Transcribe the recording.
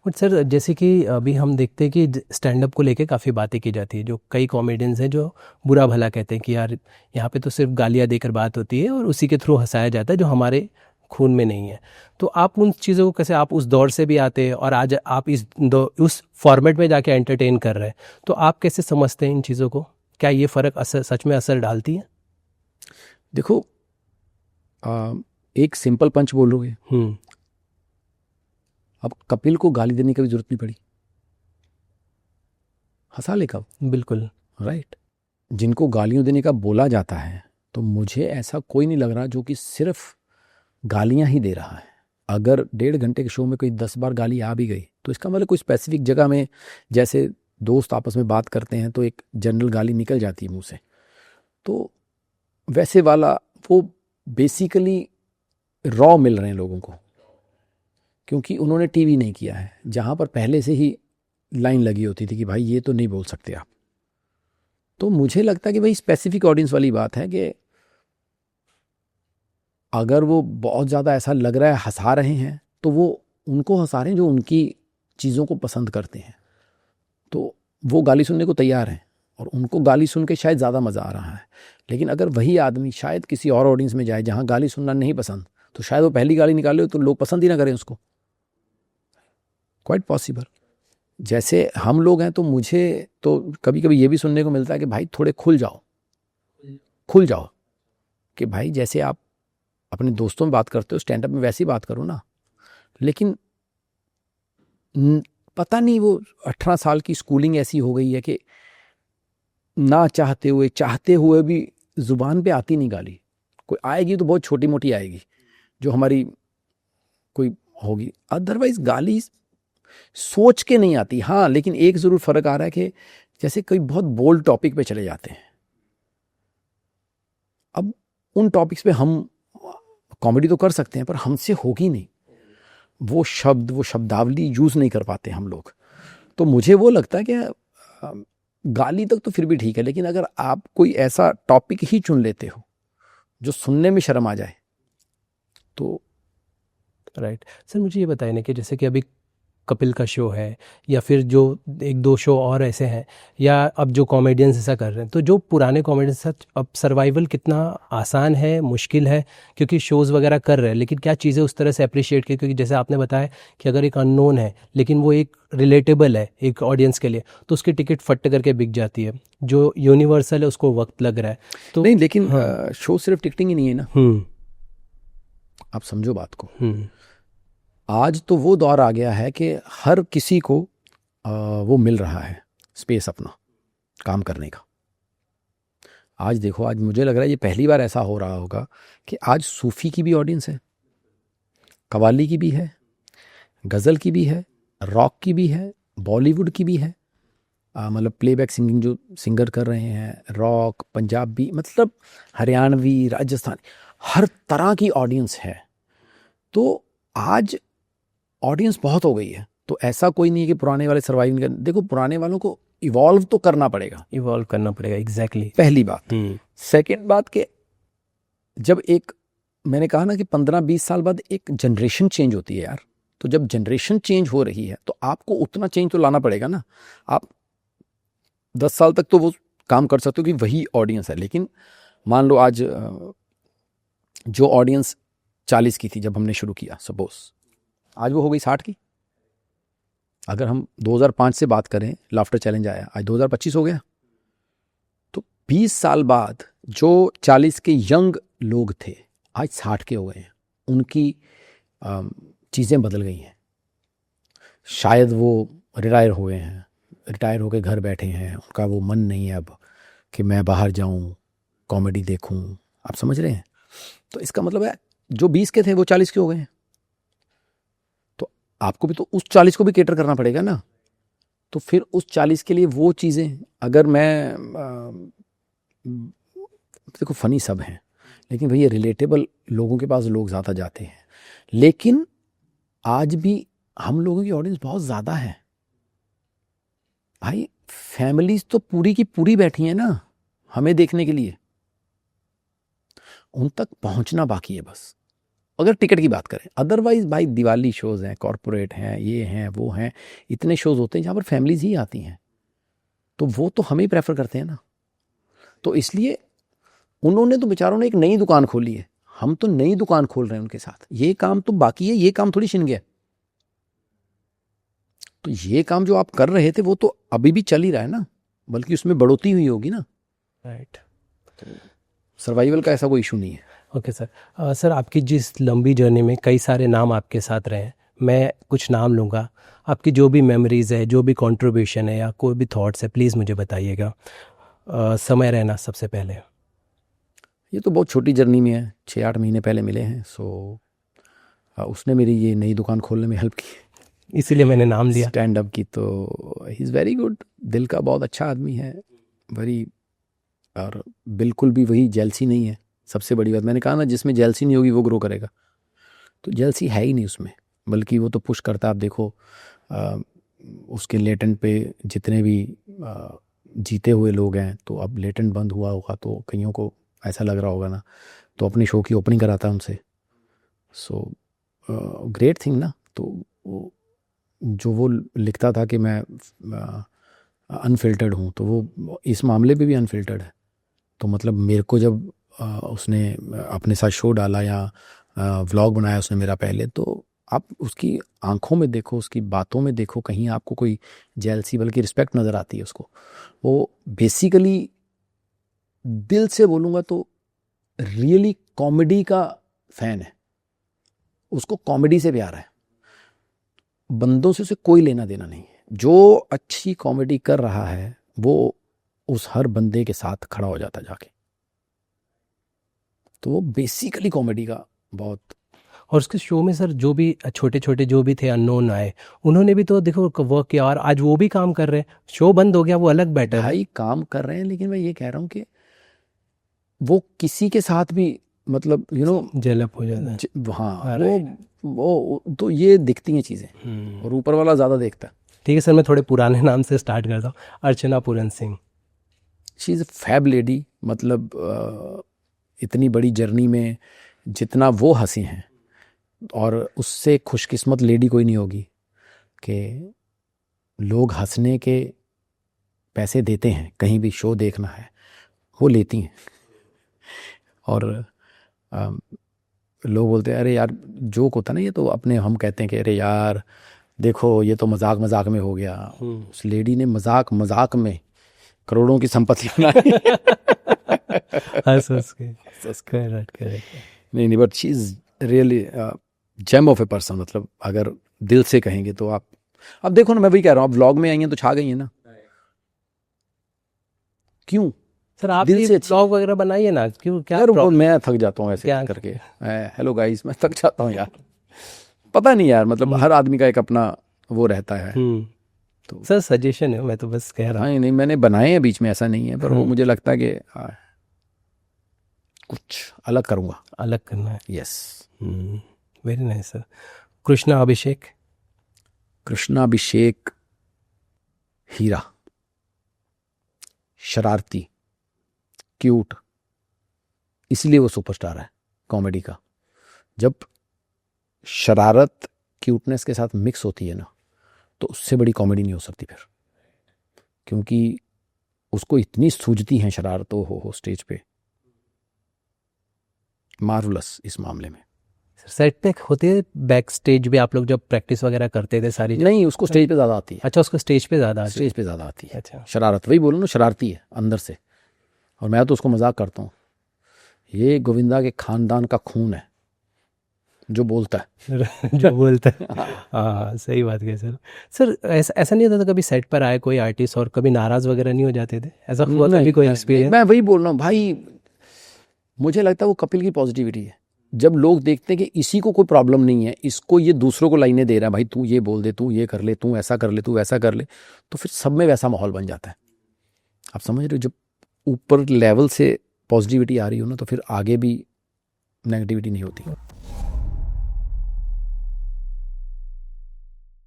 But sir, जैसे कि अभी हम देखते हैं कि स्टैंड अप को लेके काफ़ी बातें की जाती है, जो कई कॉमेडियंस हैं जो बुरा भला कहते हैं कि यार यहाँ पे तो सिर्फ गालियाँ देकर बात होती है और उसी के थ्रू हंसाया जाता है, जो हमारे खून में नहीं है। तो आप उन चीज़ों को कैसे, आप उस दौर से भी आते हैं और आज आप उस फॉर्मेट में जाके एंटरटेन कर रहे हैं, तो आप कैसे समझते हैं इन चीज़ों को? क्या ये फ़र्क असर सच में असर डालती है? देखो, एक सिंपल पंच बोलोगे, अब कपिल को गाली देने की भी जरूरत नहीं पड़ी, हंसा ले कब। बिल्कुल। राइट। जिनको गालियों देने का बोला जाता है, तो मुझे ऐसा कोई नहीं लग रहा जो कि सिर्फ गालियां ही दे रहा है। अगर 1.5 घंटे के शो में कोई 10 बार गाली आ भी गई, तो इसका मतलब कोई स्पेसिफिक जगह में, जैसे दोस्त आपस में बात करते हैं तो एक जनरल गाली निकल जाती है मुंह से, तो वैसे वाला वो बेसिकली रॉ मिल रहे हैं लोगों को, क्योंकि उन्होंने टीवी नहीं किया है जहां पर पहले से ही लाइन लगी होती थी कि भाई ये तो नहीं बोल सकते आप। तो मुझे लगता है कि भाई स्पेसिफिक ऑडियंस वाली बात है कि अगर वो बहुत ज़्यादा ऐसा लग रहा है हंसा रहे हैं, तो वो उनको हंसा रहे हैं जो उनकी चीज़ों को पसंद करते हैं, तो वो गाली सुनने को तैयार हैं और उनको गाली सुन के शायद ज़्यादा मज़ा आ रहा है। लेकिन अगर वही आदमी शायद किसी और ऑडियंस में जाए जहाँ गाली सुनना नहीं पसंद, तो शायद वो पहली गाली निकाले तो लोग पसंद ही ना करें उसको। Quite possible. जैसे हम लोग हैं, तो मुझे तो कभी कभी ये भी सुनने को मिलता है कि भाई थोड़े खुल जाओ, खुल जाओ, कि भाई जैसे आप अपने दोस्तों में बात करते हो स्टैंड अप में वैसी बात करो ना। लेकिन पता नहीं वो 18 साल की स्कूलिंग ऐसी हो गई है कि ना चाहते हुए भी जुबान पे आती नहीं गाली। कोई आएगी तो बहुत छोटी मोटी आएगी जो हमारी कोई होगी, अदरवाइज गाली सोच के नहीं आती। हाँ, लेकिन एक जरूर फर्क आ रहा है कि जैसे कोई बहुत बोल्ड टॉपिक पे चले जाते हैं, अब उन टॉपिक्स पे हम कॉमेडी तो कर सकते हैं पर हमसे होगी नहीं, वो शब्दावली यूज नहीं कर पाते हम लोग। तो मुझे वो लगता है कि गाली तक तो फिर भी ठीक है, लेकिन अगर आप कोई ऐसा टॉपिक ही चुन लेते हो जो सुनने में शर्म आ जाए तो। राइट। सर, मुझे ये बताइए ना कि जैसे कि अभी कपिल का शो है, या फिर जो एक दो शो और ऐसे हैं, या अब जो कॉमेडियंस ऐसा कर रहे हैं, तो जो पुराने कॉमेडियंस साथ अब सर्वाइवल कितना आसान है, मुश्किल है? क्योंकि शोज़ वगैरह कर रहे हैं, लेकिन क्या चीज़ें उस तरह से अप्रिशिएट की? क्योंकि जैसे आपने बताया कि अगर एक अननोन है लेकिन वो एक रिलेटेबल है एक ऑडियंस के लिए, तो उसकी टिकट फट करके बिक जाती है। जो यूनिवर्सल है उसको वक्त लग रहा है तो नहीं, लेकिन हाँ। शो सिर्फ टिकटिंग ही नहीं है ना, आप समझो बात को। आज तो वो दौर आ गया है कि हर किसी को वो मिल रहा है स्पेस अपना काम करने का। आज देखो, आज मुझे लग रहा है ये पहली बार ऐसा हो रहा होगा कि आज सूफी की भी ऑडियंस है, कव्वाली की भी है, गज़ल की भी है, रॉक की भी है, बॉलीवुड की भी है, मतलब प्लेबैक सिंगिंग जो सिंगर कर रहे हैं, रॉक, पंजाबी, मतलब हरियाणवी, राजस्थानी, हर तरह की ऑडियंस है। तो आज ऑडियंस बहुत हो गई है, तो ऐसा कोई नहीं है कि पुराने वाले सर्वाइव नहीं कर। देखो, पुराने वालों को इवॉल्व तो करना पड़ेगा, एग्जैक्टली। पहली बात। सेकंड बात कि जब एक, मैंने कहा ना कि 15-20 साल बाद एक जनरेशन चेंज होती है यार, तो जब जनरेशन चेंज हो रही है तो आपको उतना चेंज तो लाना पड़ेगा ना। आप 10 साल तक तो वो काम कर सकते हो कि वही ऑडियंस है, लेकिन मान लो आज जो ऑडियंस 40 की थी जब हमने शुरू किया, सपोज आज वो हो गई 60 की। अगर हम 2005 से बात करें, लाफ्टर चैलेंज आया, आज 2025 हो गया, तो 20 साल बाद जो 40 के यंग लोग थे आज 60 के हो गए हैं। उनकी चीज़ें बदल गई हैं, शायद वो रिटायर हुए हैं, रिटायर होकर घर बैठे हैं, उनका वो मन नहीं है अब कि मैं बाहर जाऊं कॉमेडी देखूं। आप समझ रहे हैं? तो इसका मतलब है जो 20 के थे वो 40 के हो गए हैं, तो आपको भी तो उस 40 को भी केटर करना पड़ेगा ना। तो फिर उस 40 के लिए वो चीज़ें, अगर मैं देखो फ़नी सब हैं, लेकिन भैया रिलेटेबल लोगों के पास लोग ज़्यादा जाते हैं। लेकिन आज भी हम लोगों की ऑडियंस बहुत ज़्यादा है भाई, फैमिलीज तो पूरी की पूरी बैठी हैं ना हमें देखने के लिए, उन तक पहुंचना बाकी है बस। अगर टिकट की बात करें। अदरवाइज भाई दिवाली शोज हैं, कॉरपोरेट हैं, ये हैं वो हैं, इतने शोज होते हैं जहाँ पर फैमिलीज ही आती हैं, तो वो तो हमें ही प्रेफर करते हैं ना। तो इसलिए उन्होंने तो बेचारों ने एक नई दुकान खोली है, हम तो नई दुकान खोल रहे हैं उनके साथ। ये काम तो बाकी है, ये काम थोड़ी छिन गया। तो ये काम जो आप कर रहे थे वो तो अभी भी चल ही रहा है ना, बल्कि उसमें बढ़ोतरी हुई होगी ना। राइट। सर्वाइवल का ऐसा कोई इशू नहीं है। Okay sir. सर आपकी जिस लंबी जर्नी में कई सारे नाम आपके साथ रहे हैं, मैं कुछ नाम लूँगा, आपकी जो भी मेमोरीज़ है, जो भी कंट्रीब्यूशन है या कोई भी थॉट्स है, प्लीज़ मुझे बताइएगा। समय रहना सबसे पहले। ये तो बहुत छोटी जर्नी में है, 6-8 महीने पहले मिले हैं। सो उसने मेरी ये नई दुकान खोलने में हेल्प की, इसीलिए मैंने नाम लिया स्टैंड अप की। तो ही इज़ वेरी गुड, दिल का बहुत अच्छा आदमी है, वेरी, और बिल्कुल भी वही जेलसी नहीं है। सबसे बड़ी बात, मैंने कहा ना, जिसमें जेलसी नहीं होगी वो ग्रो करेगा, तो जेलसी है ही नहीं उसमें, बल्कि वो तो पुश करता है। आप देखो उसके लेटेंट पे जितने भी जीते हुए लोग हैं, तो अब लेटेंट बंद हुआ होगा तो कईयों को ऐसा लग रहा होगा ना, तो अपनी शो की ओपनिंग कराता है उनसे। सो ग्रेट थिंग ना। तो जो वो लिखता था कि मैं अनफिल्टर्ड हूँ, तो वो इस मामले पे भी अनफिल्टर्ड है। तो मतलब मेरे को जब उसने अपने साथ शो डाला या व्लॉग बनाया उसने मेरा पहले, तो आप उसकी आंखों में देखो, उसकी बातों में देखो, कहीं आपको कोई जेलसी, बल्कि रिस्पेक्ट नज़र आती है उसको। वो बेसिकली, दिल से बोलूँगा तो, रियली कॉमेडी का फ़ैन है। उसको कॉमेडी से प्यार है, बंदों से उसे कोई लेना देना नहीं है। जो अच्छी कॉमेडी कर रहा है वो उस हर बंदे के साथ खड़ा हो जाता जाके। तो वो बेसिकली कॉमेडी का बहुत। और उसके शो में सर जो भी छोटे छोटे जो भी थे अननोन आए, उन्होंने भी तो देखो वर्क किया, और आज वो भी काम कर रहे हैं। शो बंद हो गया वो अलग बेटर है। भाई काम कर रहे हैं, लेकिन मैं ये कह रहा हूँ कि वो किसी के साथ भी, मतलब जेलअप हो जाता है। हाँ, वो तो ये दिखती हैं चीज़ें, और ऊपर वाला ज़्यादा देखता है। ठीक है सर, मैं थोड़े पुराने नाम से स्टार्ट करता हूँ। Archana Puran Singh. She is a fab lady. मतलब इतनी बड़ी जर्नी में जितना वो हंसी हैं, और उससे खुशकिस्मत लेडी कोई नहीं होगी कि लोग हंसने के पैसे देते हैं, कहीं भी शो देखना है वो लेती हैं। और लोग बोलते हैं अरे यार, जोक होता ना ये, तो अपने हम कहते हैं कि अरे यार देखो ये तो मजाक मजाक में हो गया। उस लेडी ने मजाक मजाक में करोड़ों की संपत्ति बनाई। नहीं, but she is really gem of a person. मतलब अगर दिल से कहेंगे तो आप, अब देखो ना, मैं वही कह रहा हूँ, आप व्लॉग में आई हैं तो छा गई हैं ना। क्यों सर आप दिल से व्लॉग वगैरह बनाइए ना, क्यों? क्या यार मैं थक जाता हूँ ऐसे करके। हेलो गाइस, मैं थक जाता हूँ यार, पता नहीं यार, मतलब हर आदमी का एक अपना वो रहता है। तो सर सजेशन है, मैं तो बस कह रहा हूँ। नहीं, मैंने बनाए हैं बीच में, ऐसा नहीं है, पर वो मुझे लगता है कि कुछ अलग करूँगा, अलग करना है। Yes, very nice sir. Krishna Abhishek. Krishna Abhishek हीरा, शरारती, क्यूट, इसलिए वो सुपरस्टार है कॉमेडी का। जब शरारत क्यूटनेस के साथ मिक्स होती है ना, तो उससे बड़ी कॉमेडी नहीं हो सकती फिर, क्योंकि उसको इतनी सूझती हैं शरारतों हो स्टेज पे। मार्वलस इस मामले में। सेट पे होते बैक स्टेज भी आप लोग जब प्रैक्टिस वगैरह करते थे सारी? नहीं, उसको स्टेज पे ज़्यादा आती है। अच्छा, उसको स्टेज पे ज़्यादा आती है। अच्छा, शरारत, वही बोलो ना, शरारती है अंदर से। और मैं तो उसको मजाक करता हूँ, ये गोविंदा के खानदान का खून है जो बोलता है। जो बोलता है। हाँ, सही बात है सर। सर ऐसा नहीं होता था कभी सेट पर आए कोई आर्टिस्ट और कभी नाराज़ वगैरह नहीं हो जाते थे? ऐसा हुआ कभी कोई एक्सपीरियंस? मैं वही बोल रहा हूँ भाई, मुझे लगता है वो कपिल की पॉजिटिविटी है। जब लोग देखते हैं कि इसी को कोई प्रॉब्लम नहीं है, इसको ये दूसरों को लाइनें दे रहा है, भाई तू ये बोल दे, तू ये कर ले, तू ऐसा कर ले, तू वैसा कर ले, तो फिर सब में वैसा माहौल बन जाता है। आप समझ रहे हो? जब ऊपर लेवल से पॉजिटिविटी आ रही हो ना, तो फिर आगे भी नेगेटिविटी नहीं होती।